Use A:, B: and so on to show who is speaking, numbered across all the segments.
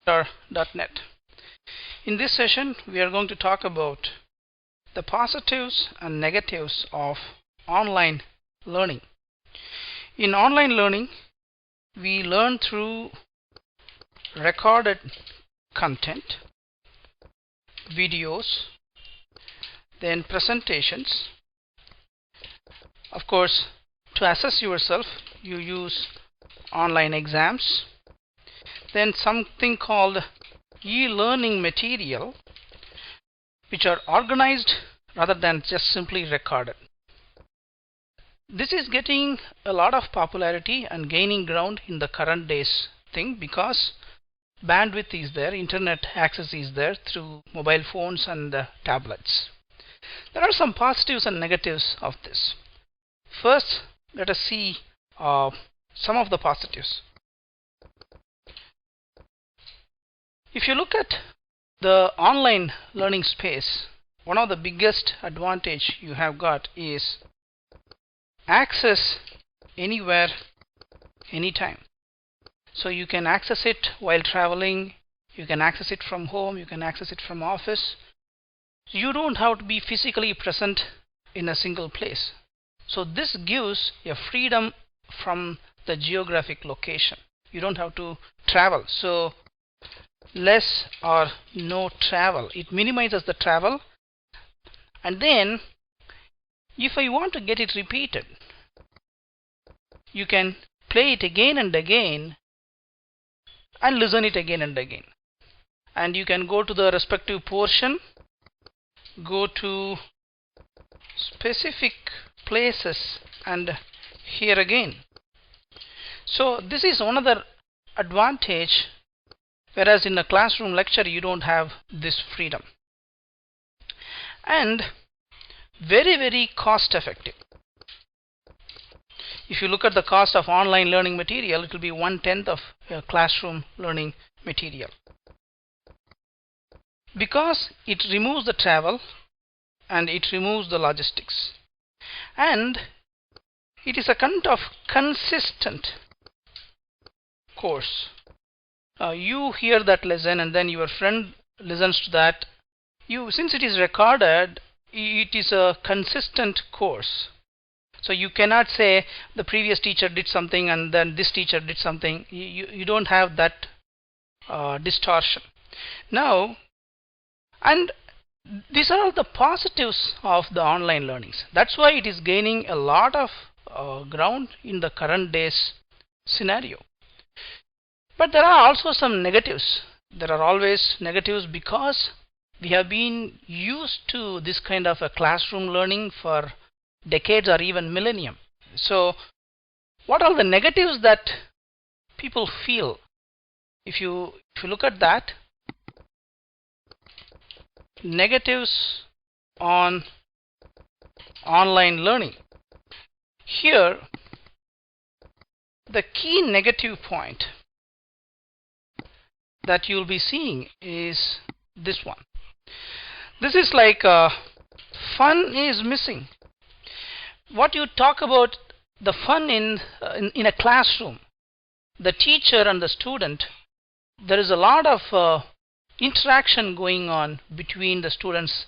A: .net. In this session, we are going to talk about the positives and negatives of online learning. In online learning, we learn through recorded content, videos, then presentations. Of course, to assess yourself, you use online exams. Then something called e-learning material, which are organized rather than just simply recorded. This is getting a lot of popularity and gaining ground in the current days thing because bandwidth is there, internet access is there through mobile phones and tablets. There are some positives and negatives of this. First, let us see some of the positives. If you look at the online learning space, one of the biggest advantage you have got is access anywhere, anytime. So you can access it while traveling, you can access it from home, you can access it from office. You don't have to be physically present in a single place. So this gives a freedom from the geographic location. You don't have to travel. So less or no travel. It minimizes the travel. And then if I want to get it repeated, you can play it again and again and listen it again and again. And you can go to the respective portion, go to specific places and hear again. So this is another advantage, whereas in a classroom lecture you don't have this freedom. And very cost effective. If you look at the cost of online learning material, it will be 1/10 of a classroom learning material. Because it removes the travel and it removes the logistics. And it is a kind of consistent course. You hear that lesson and then your friend listens to that. Since it is recorded, it is a consistent course. So you cannot say the previous teacher did something and then this teacher did something. You don't have that distortion. Now, and these are all the positives of the online learnings. That's why it is gaining a lot of ground in the current days scenario. But there are also some negatives. There are always negatives because we have been used to this kind of a classroom learning for decades or even millennium. So what are the negatives that people feel? If you look at that, negatives on online learning. Here, the key negative point that you'll be seeing is this one. This is like fun is missing. What you talk about the fun in a classroom, the teacher and the student, there is a lot of interaction going on between the students.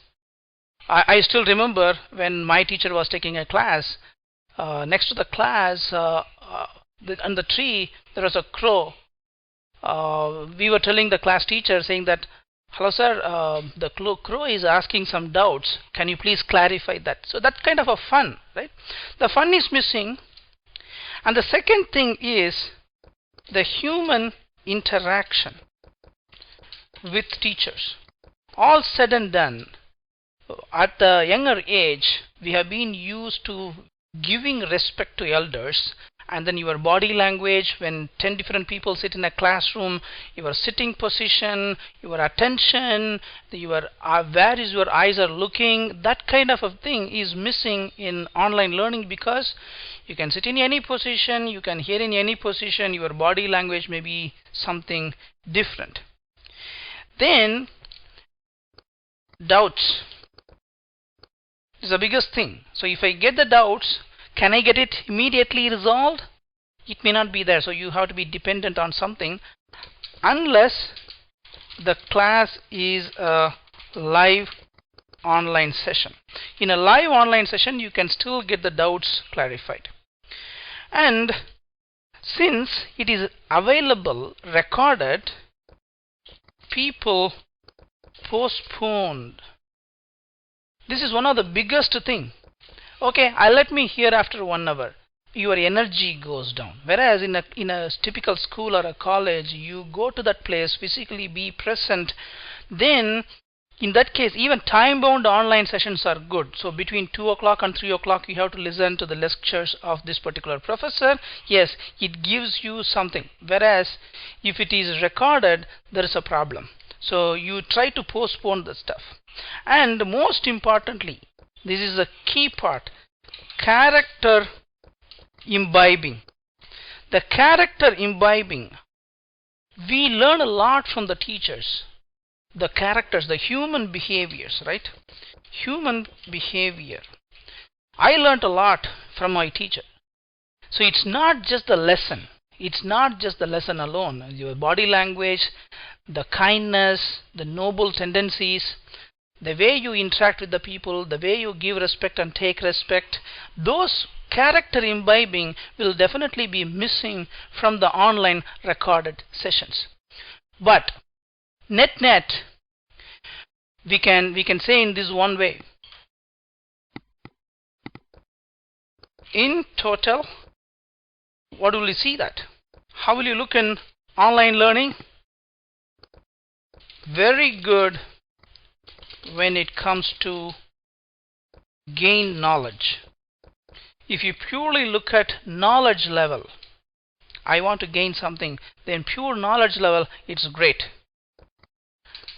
A: I still remember when my teacher was taking a class, next to the class on the tree there was a crow. We were telling the class teacher saying that, hello sir, the crow is asking some doubts, can you please clarify that? So that's kind of a fun, right? The fun is missing. And the second thing is the human interaction with teachers. All said and done, at the younger age we have been used to giving respect to elders, and then your body language when 10 different people sit in a classroom, your sitting position, your attention, where is your eyes are looking, that kind of a thing is missing in online learning because you can sit in any position, you can hear in any position, your body language may be something different. Then doubts is the biggest thing. So if I get the doubts, can I get it immediately resolved? It may not be there. So you have to be dependent on something unless the class is a live online session. In a live online session, you can still get the doubts clarified. And since it is available recorded, people postponed. This is one of the biggest thing. Okay, I'll let me hear after 1 hour. Your energy goes down. Whereas in a typical school or a college, you go to that place, physically be present, then in that case, even time-bound online sessions are good. So between 2 o'clock and 3 o'clock, you have to listen to the lectures of this particular professor. Yes, it gives you something. Whereas if it is recorded, there is a problem. So you try to postpone the stuff. And most importantly, this is a key part, character imbibing. The character imbibing, we learn a lot from the teachers. The characters, the human behaviors, right? Human behavior. I learned a lot from my teacher. So it's not just the lesson. It's not just the lesson alone. Your body language, the kindness, the noble tendencies, the way you interact with the people, the way you give respect and take respect, those character imbibing will definitely be missing from the online recorded sessions. But net, we can say in this one way. In total, what will you see that? How will you look in online learning? Very good when it comes to gain knowledge. If you purely look at knowledge level, I want to gain something, then pure knowledge level, it's great.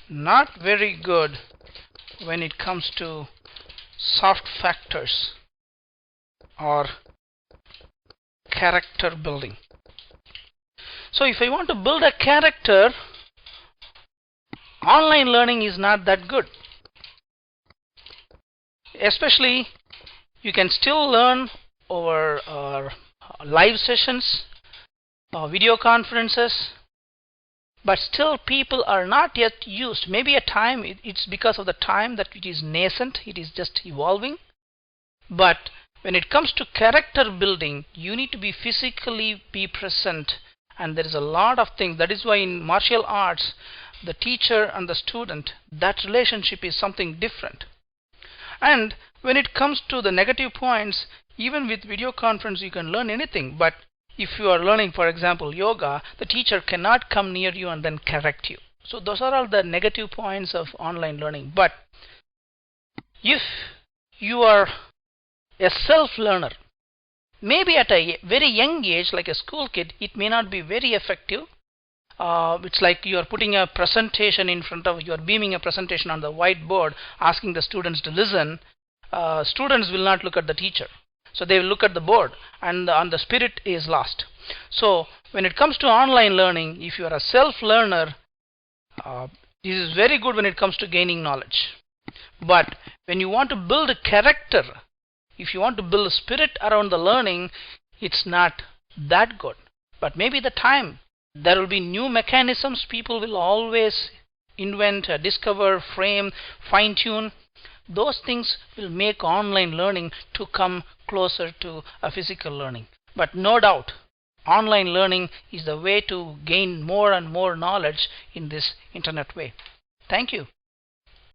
A: Not very good when it comes to soft factors or character building. So if I want to build a character, online learning is not that good. Especially, you can still learn over live sessions, video conferences, but still people are not yet used. Maybe at time it's because of the time that it is nascent, it is just evolving. But when it comes to character building, you need to be physically be present, and there is a lot of things. That is why in martial arts, the teacher and the student, that relationship is something different. And when it comes to the negative points, even with video conference you can learn anything, but if you are learning, for example, yoga, the teacher cannot come near you and then correct you. So those are all the negative points of online learning. But if you are a self-learner, maybe at a very young age, like a school kid, it may not be very effective. It's like you are putting a presentation in front of, you are beaming a presentation on the whiteboard, asking the students to listen. Students will not look at the teacher. So they will look at the board, and the spirit is lost. So when it comes to online learning, if you are a self-learner, this is very good when it comes to gaining knowledge. But when you want to build a character, if you want to build a spirit around the learning, it's not that good. But maybe the time, there will be new mechanisms, people will always invent, discover, frame, fine-tune. Those things will make online learning to come closer to a physical learning. But no doubt, online learning is the way to gain more and more knowledge in this internet way. Thank you.